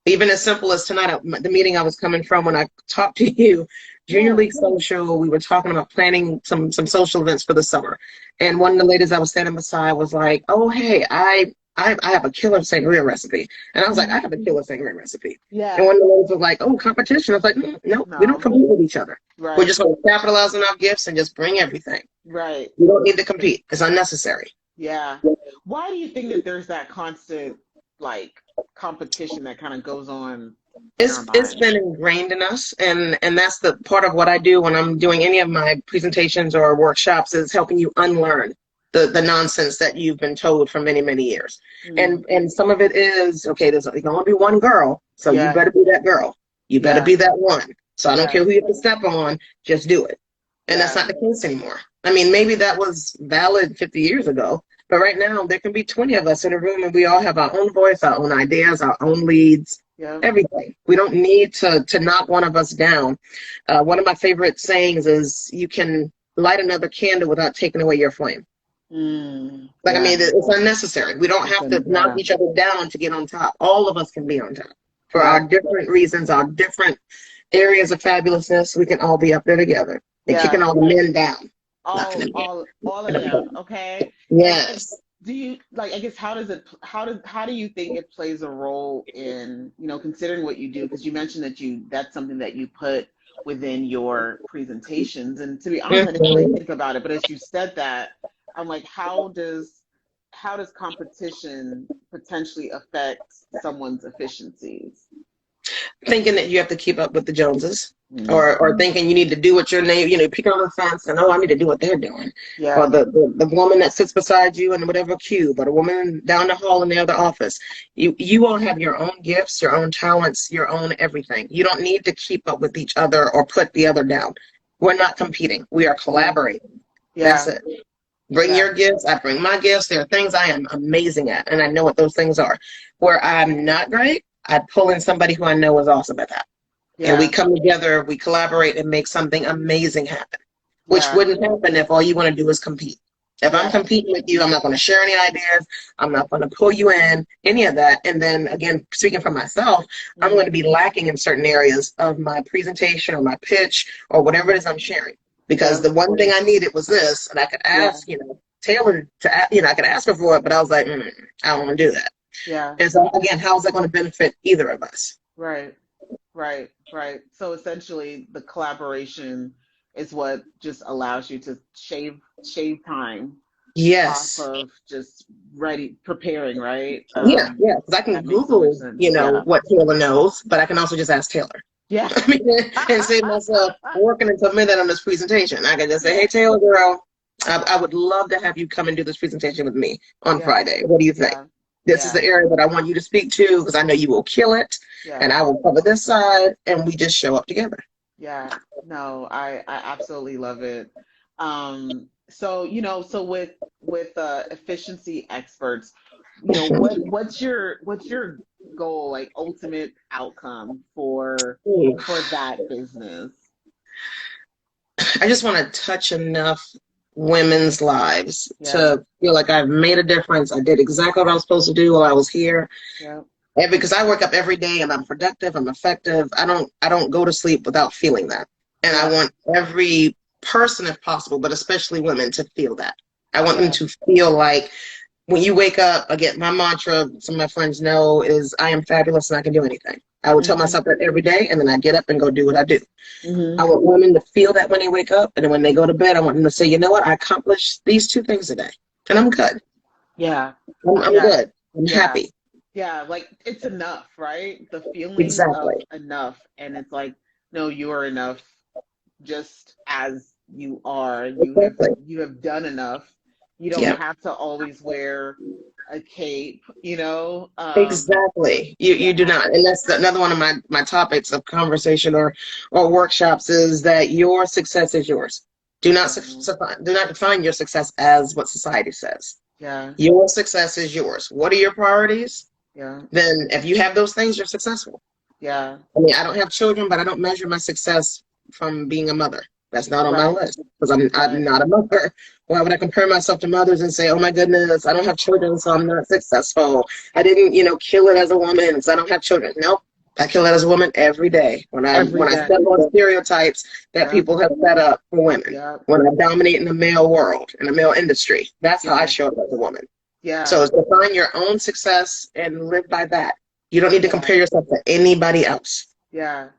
Even as simple as tonight, the meeting I was coming from when I talked to you, Junior Yeah. League Social, we were talking about planning some social events for the summer. And one of the ladies I was standing beside was like, oh, hey, I have a killer sangria recipe. And I was like, I have a killer sangria recipe. And Yeah. one of the ladies was like, oh, competition. I was like, no, we don't No. compete with each other. We're Right. just going to capitalize on our gifts and just bring everything. Right. We don't need to compete. It's unnecessary. Yeah. Why do you think that there's that constant like competition that kind of goes on in our It's minds? been ingrained in us, and that's the part of what I do when I'm doing any of my presentations or workshops, is helping you unlearn. the nonsense that you've been told for many, many years. Mm. And some of it is, okay, there's only going to be one girl, so you Yeah. better be that girl. You better Yeah. be that one. So I don't Yeah. care who you have to step on, just do it. And that's Yeah. not the case anymore. I mean, maybe that was valid 50 years ago, but right now there can be 20 of us in a room and we all have our own voice, our own ideas, our own leads, Yeah. everything. We don't need to knock one of us down. One of my favorite sayings is, you can light another candle without taking away your flame. Mm. Like, I Yeah. mean, it's unnecessary. We don't It's have to knock yeah. each other down to get on top. All of us can be on top for Yeah. our different reasons, our different areas of fabulousness. We can all be up there together and Yeah. kicking all the men down, knocking them All of down. them. Okay. And Yes. do you like, I guess, how do you think it plays a role in, considering what you do? Because you mentioned that's something that you put within your presentations. And to be honest, I didn't really Mhm. think about it, but as you said that, I'm like, how does competition potentially affect someone's efficiencies? Thinking that you have to keep up with the Joneses, Mm. or thinking you need to do what your name, pick on the fence and, oh, I need to do what they're doing. Or Yeah. the woman that sits beside you in whatever cube, or the woman down the hall in the other office. You all have your own gifts, your own talents, your own everything. You don't need to keep up with each other or put the other down. We're not competing. We are Mm. collaborating. That's Yeah. it. Bring Yeah. your gifts. I bring my gifts. There are things I am amazing at, and I know what those things are. Where I'm not great, I pull in somebody who I know is awesome at that. And we Yeah. come together, we collaborate and make something amazing happen, which Yeah. wouldn't happen if all you want to do is compete. If I'm Yeah. competing with you, I'm not going to share any ideas. I'm not going to pull you in, any of that. And then again, speaking for myself, I'm going Mm. to be lacking in certain areas of my presentation or my pitch or whatever it is I'm sharing. Because Yeah. the one thing I needed was this, and I could Yeah. ask, Taylor I could ask her for it, but I was like, I don't want to do that. Yeah. And so again, how is that going to benefit either of us? Right. Right. Right. So essentially, the collaboration is what just allows you to shave time off Yes. of just ready preparing, right? Yeah, yeah. Because I can That makes so much Google, sense. Yeah. what Taylor knows, but I can also just ask Taylor. Yeah. I mean, and save myself working until midnight on this presentation. I can just say, Yeah. hey, Taylor, girl, I would love to have you come and do this presentation with me on Yeah. Friday. What do you think? Yeah. This is Yeah. the area that I want you to speak to because I know you will kill it, and Yeah. I will cover this side, and we just show up together. Yeah. No, I absolutely love it. So, so with efficiency experts, what's your goal, like ultimate outcome for that business? I just want to touch enough women's lives Yeah. to feel like I've made a difference. I did exactly what I was supposed to do while I was here. Yeah. And because I wake up every day and I'm productive, I'm effective. I don't go to sleep without feeling that. And I Yeah. want every person, if possible, but especially women, to feel that. I want them Yeah. to feel like when you wake up, again, my mantra, some of my friends know, is I am fabulous and I can do anything. I would tell Hmm. myself that every day, and then I get up and go do what I do. I Hmm. want women to feel that when they wake up, and then when they go to bed, I want them to say, you know what, I accomplished these two things today, and I'm good. Yeah. I'm Yeah. good. I'm Yeah. happy. Yeah. Like it's enough, right? The feeling of Exactly. enough. And it's like, no, you are enough just as you are. Exactly. You have done enough. You don't Yeah. have to always wear a cape, Exactly. You do Yeah. not. And that's another one of my topics of conversation or workshops, is that your success is yours. Do not Yeah. do not define your success as what society says. Yeah. Your success is yours. What are your priorities? Yeah. Then if you have those things, you're successful. Yeah. I mean, I don't have children, but I don't measure my success from being a mother. That's not on my Right. list because I'm Right. not a mother. Why would I compare myself to mothers and say, oh my goodness, I don't have children, so I'm not successful. I didn't, kill it as a woman because I don't have children. Nope. I kill it as a woman every day when I Every when I day. step on stereotypes that Yeah. people have set up for women. Yeah. When I dominate in the male world, in the male industry, that's how I Yeah. show up as a woman. Yeah. So it's define your own success and live by that. You don't need to Yeah. compare yourself to anybody else. Yeah.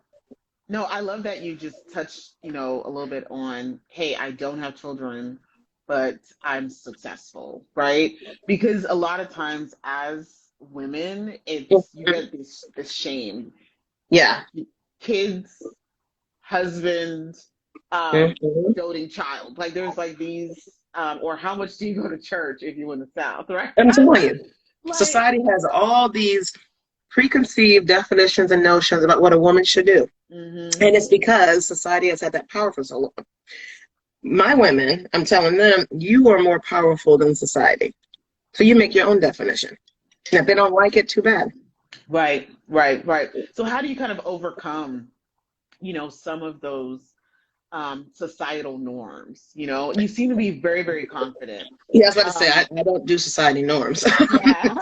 No, I love that you just touched, a little bit on, hey, I don't have children, but I'm successful, right? Because a lot of times as women, it's you get this shame. Yeah. Kids, husband, Mhm. doting child. Like there's like these or how much do you go to church if you're in the South, right? I'm telling you, Like, society has all these preconceived definitions and notions about what a woman should do. hmm And it's because society has had that power for so long. My women, I'm telling them, you are more powerful than society. So you make your own definition. And if they don't like it, too bad. right, right, right. So how do you kind of overcome, some of those societal norms? You seem to be very, very confident. Yeah, I was about to say, Um, I don't do society norms. yeah,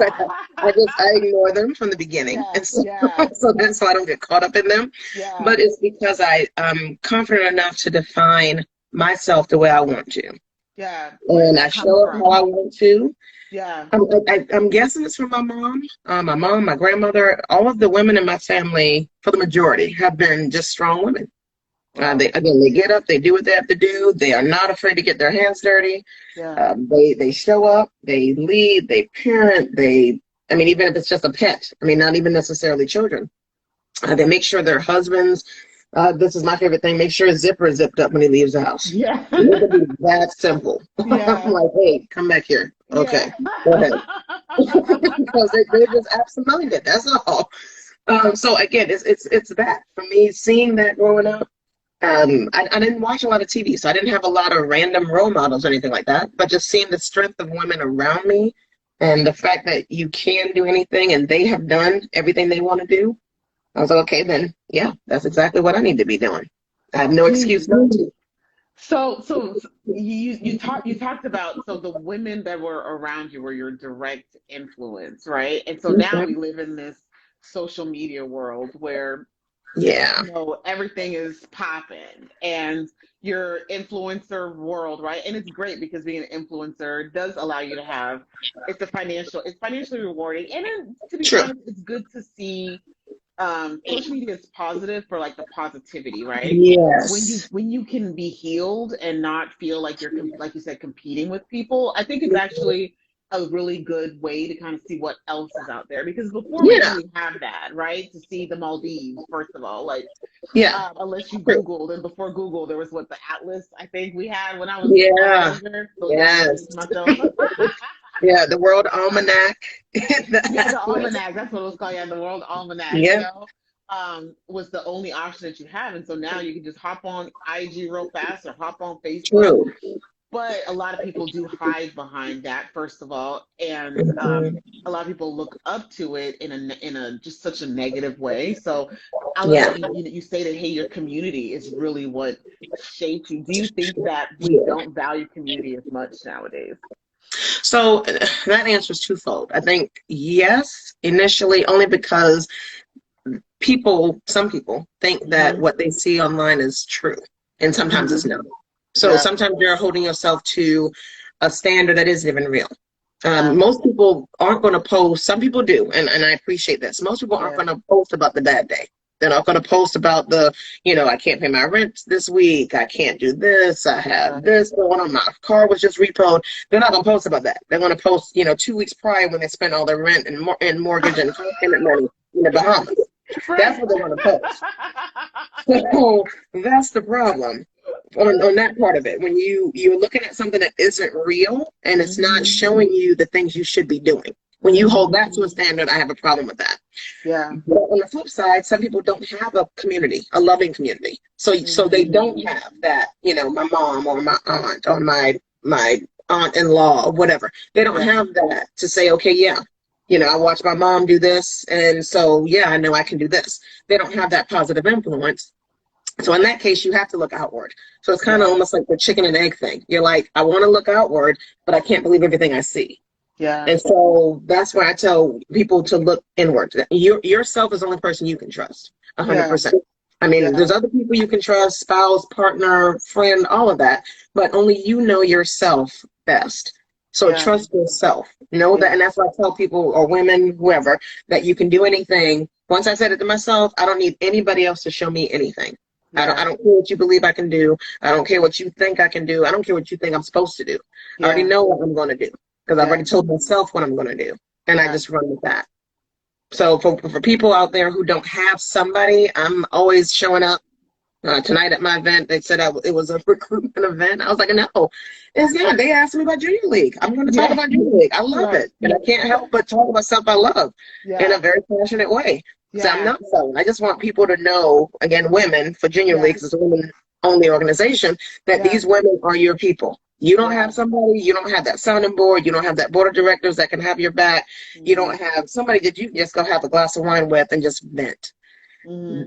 I ignore them from the beginning. yeah, And so, yeah, so that's why I don't get caught up in them. yeah. But it's because I'm confident enough to define myself the way I want to. Yeah. Where did And I that come show up how I from? want to. Yeah. I'm guessing it's from my mom. My grandmother, all of the women in my family, for the majority, have been just strong women. Wow. They get up, they do what they have to do. They are not afraid to get their hands dirty. Yeah. They show up, they lead, they parent, even if it's just a pet, not even necessarily children. They make sure their husbands, this is my favorite thing, make sure his zipper is zipped up when he leaves the house. Yeah. It could be that simple. I'm Yeah. like, hey, come back here. Okay, Yeah. go ahead. Because they're just absent-minded, that's all. So again, it's that. For me, seeing that growing up, I didn't watch a lot of TV, so I didn't have a lot of random role models or anything like that. But just seeing the strength of women around me and the fact that you can do anything and they have done everything they want to do, I was like, okay, then yeah, that's exactly what I need to be doing. I have no excuse not to. So you talked about, so the women that were around you were your direct influence, right? And so now we Mhm. live in this social media world where Yeah, everything is popping and your influencer world, right? And it's great because being an influencer does allow you to have, it's financially rewarding, and then, to be true. honest, it's good to see. Social media is positive for like the positivity, right? when you Yes. when you can be healed and not feel like you're like you said, competing with people, I think it's actually a really good way to kind of see what else is out there, because before we didn't Yeah, really have that, right? To see the Maldives, first of all, like, yeah, unless you true. Googled, and before Google, there was what, the Atlas, I think we had when I was Yeah, younger. So yeah, let me yes. age myself. Yeah, the World Almanac. Yeah, the The Atlas. almanac. That's what it was called. Yeah, the World Almanac. Yeah, Was the only option that you have, and so now you can just hop on IG real fast or hop on Facebook. true. But a lot of people do hide behind that, first of all, and Mhm. a lot of people look up to it in a just such a negative way. So I love Yeah. that you stated, hey, your community is really what shaped you. Do you think that we Yeah. don't value community as much nowadays? So that answer is twofold. I think yes, initially, only because some people think that hmm what they see online is true, and sometimes it's hmm not. So Yeah, sometimes you're holding yourself to a standard that isn't even real. yeah, Most people aren't going to post. Some people do, and I appreciate this. Most people aren't yeah, going to post about the bad day. They're not going to post about I can't pay my rent this week. I can't do this. I have right. this going on. My car was just repoed. They're not going to post about that. They're going to post, 2 weeks prior when they spent all their rent and mortgage and car payment money in the Bahamas. That's Right. what they want to post. So that's the problem on that part of it. When you're looking at something that isn't real and it's not hmm showing you the things you should be doing. When you hold hmm that to a standard, I have a problem with that. Yeah. But on the flip side, some people don't have a community, a loving community. So they hmm don't have that, my mom or my aunt or my aunt-in-law or whatever. They don't Yeah. have that to say, okay, yeah, I watched my mom do this, and so yeah, I know I can do this. They don't have that positive influence. So in that case, you have to look outward. So it's kind of Yeah. almost like the chicken and egg thing. You're like, I want to look outward, but I can't believe everything I see. Yeah. And so that's why I tell people to look inward. Yourself is the only person you can trust, Yeah. 100%. I mean, Yeah. there's other people you can trust, spouse, partner, friend, all of that, but only you know yourself best. So Yeah. trust yourself. Know that, Yeah. and that's why I tell people, or women, whoever, that you can do anything. Once I said it to myself, I don't need anybody else to show me anything. I Yeah. don't care what you believe I can do. I don't care what you think I can do. I don't care what you think I'm supposed to do. I already Yeah. know what I'm going to do because I've Yeah. already told myself what I'm going to do, and I Yeah. just run with that. So for people out there who don't have somebody, I'm always showing up Tonight at my event, they said it was a recruitment event. I was like, no, it's not. They asked me about Junior League. I'm going to talk about Junior League. I love it. And I can't help but talk about stuff I love in a very passionate way. So I'm not selling. I just want people to know, again, women, for Junior Leagues, it's a women-only organization, that these women are your people. You don't have somebody, you don't have that sounding board, you don't have that board of directors that can have your back. You don't have somebody that you can just go have a glass of wine with and just vent.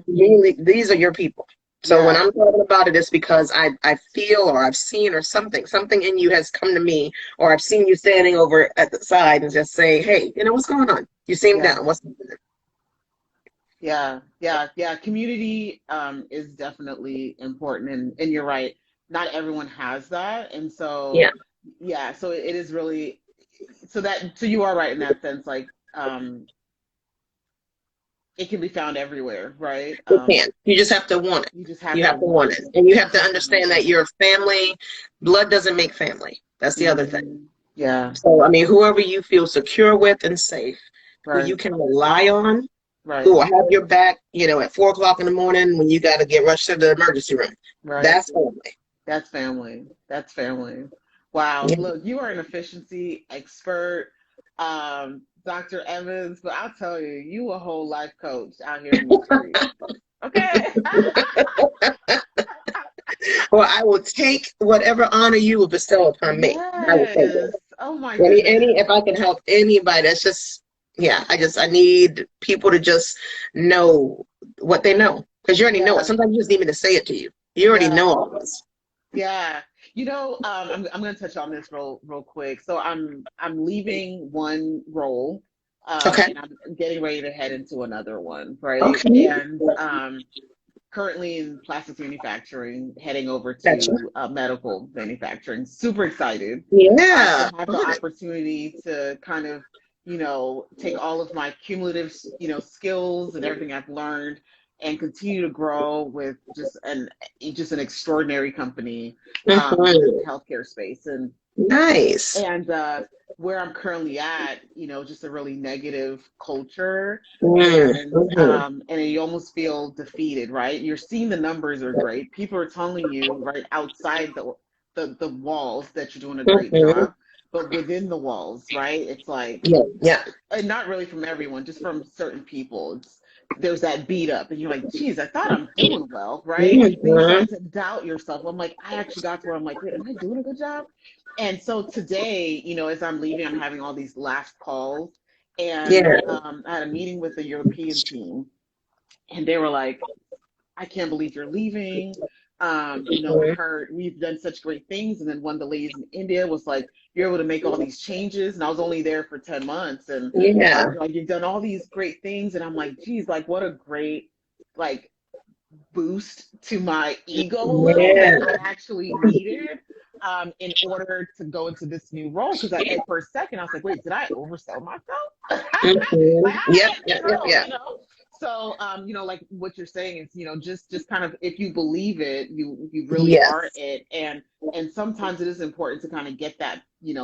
These are your people. So when I'm talking about it, it's because I feel, or I've seen, or something in you has come to me, or I've seen you standing over at the side and just say, hey, what's going on? You seem down. What's happening? Yeah. Community is definitely important, and you're right. Not everyone has that, and so so it is really so you are right in that sense. Like it can be found everywhere, right? It can. You just have to want it. You have to want it. And you have to understand that your family, blood doesn't make family. That's the other thing. Yeah. So, whoever you feel secure with and safe, who you can rely on, who will have your back, at 4 o'clock in the morning when you got to get rushed to the emergency room. That's family. That's family. That's family. Wow. Yeah. Look, you are an efficiency expert. Dr. Evans, but I'll tell you, you a whole life coach out here in the street. Okay. Well, I will take whatever honor you will bestow upon me. I will take it. Oh my goodness. If I can help anybody, that's just, I need people to just know what they know. Because you already know it. Sometimes you just need me to say it to you. You already know all this. Yeah. I'm going to touch on this real quick. So I'm leaving one role, and I'm getting ready to head into another one, right? Okay. And currently in plastics manufacturing, heading over to medical manufacturing. Super excited. Yeah. I have the opportunity to kind of, take all of my cumulative, skills and everything I've learned, and continue to grow with just an extraordinary company in the healthcare space. And nice. And where I'm currently at, just a really negative culture, and you almost feel defeated, right? You're seeing the numbers are great. People are telling you right outside the walls that you're doing a great job. But within the walls, right? It's like, and not really from everyone, just from certain people. There's that beat up, and you're like, geez, I thought I'm doing well, right? Then you start to doubt yourself. I'm like, I actually got to where I'm like, wait, am I doing a good job? And so today, as I'm leaving, I'm having all these last calls, and I had a meeting with the European team, and they were like, I can't believe you're leaving. We heard we've done such great things. And then one of the ladies in India was like, you're able to make all these changes. And I was only there for 10 months. And like, you've done all these great things. And I'm like, geez, like what a great, like, boost to my ego that I actually needed in order to go into this new role. Because for a second, I was like, wait, did I oversell myself? So, like what you're saying is, just kind of, if you believe it, you really are it. And sometimes it is important to kind of get that,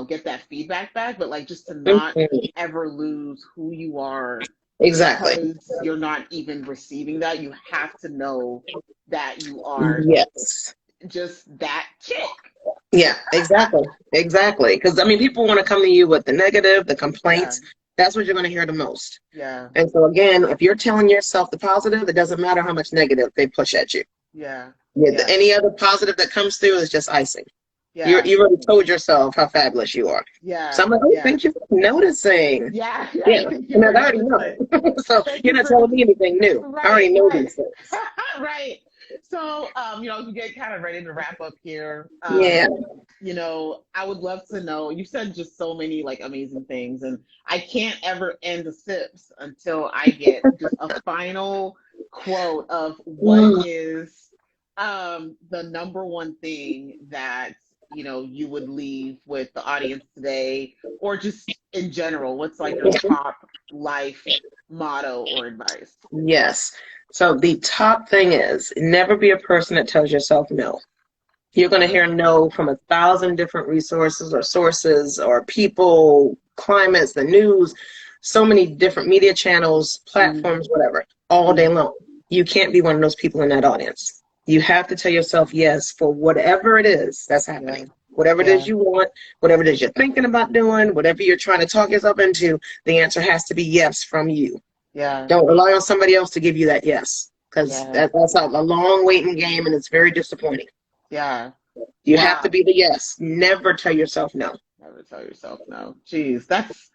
get that feedback back, but like just to not ever lose who you are. Exactly. Because you're not even receiving that. You have to know that you are just that chick. Yeah, exactly. Exactly. Because, people want to come to you with the negative, the complaints. That's what you're going to hear the most. Yeah. And so, again, if you're telling yourself the positive, it doesn't matter how much negative they push at you. Any other positive that comes through is just icing. You already told yourself how fabulous you are. So I'm like, thank you for noticing. And I already know. So you're not telling me anything new. I already know these things. Right. So, we get kind of ready to wrap up here. I would love to know, you said just so many like amazing things, and I can't ever end the sips until I get just a final quote of what is the number one thing that you would leave with the audience today, or just in general, what's like your top life motto or advice? Yes. So the top thing is never be a person that tells yourself no. You're going to hear no from 1,000 different resources or sources or people, climates, the news, so many different media channels, platforms, whatever, all day long. You can't be one of those people in that audience. You have to tell yourself yes for whatever it is that's happening. Yeah. Whatever it is Yeah. you want, whatever it is you're thinking about doing, whatever you're trying to talk yourself into, the answer has to be yes from you. Yeah. Don't rely on somebody else to give you that yes, because Yeah. that's a long waiting game, and it's very disappointing. Yeah. You have to Wow. be the yes. Never tell yourself no. Never tell yourself no. Jeez, that's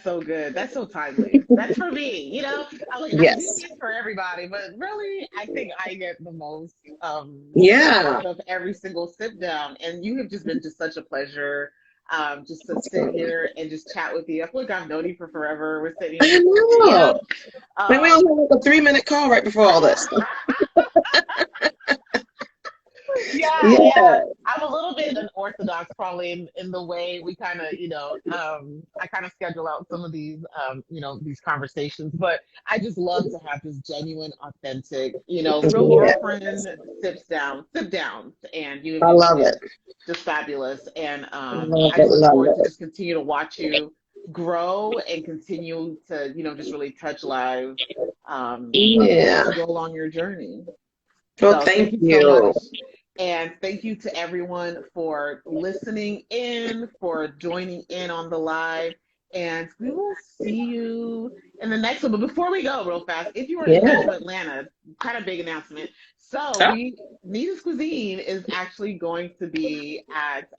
so good. That's so timely. That's for me. I do Yes. this for everybody, but really, I think I get the most Yeah. out of every single sit down. And you have just been just such a pleasure. Just to sit here and just chat with you. I feel like I've known you for forever. We're I sitting, know. Maybe we um, only have like a 3-minute call right before all this. yeah, yeah. Yeah. I'm a little bit unorthodox probably in the way we kind of, I kind of schedule out some of these, these conversations, but I just love to have this genuine, authentic, real Yeah. girlfriend sit down, and you have I just love it. been just fabulous. And Love I it. just look Love forward to it. just continue to watch you grow and continue to, just really touch lives, as Yeah. you go along your journey. Well, So thank thank you so much. you. And thank you to everyone for listening in, for joining in on the live. And we will see you in the next one. But before we go, real fast, if you are in Yeah. Metro Atlanta, kind of big announcement. So Oh, Nita's Cuisine is actually going to be at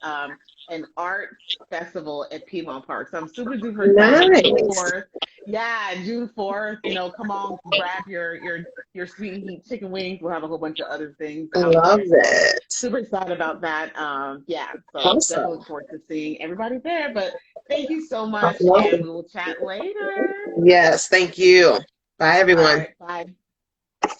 an art festival at Piedmont Park. So I'm super duper excited. June nice. 4th. Yeah, June 4th. Come on, grab your sweet heat chicken wings. We'll have a whole bunch of other things out Love there. So it. super excited about that. Yeah, so definitely Awesome. look forward to seeing everybody there. But thank you so much, and Awesome. we will chat later. Yes, thank you. Bye, All everyone. right, bye.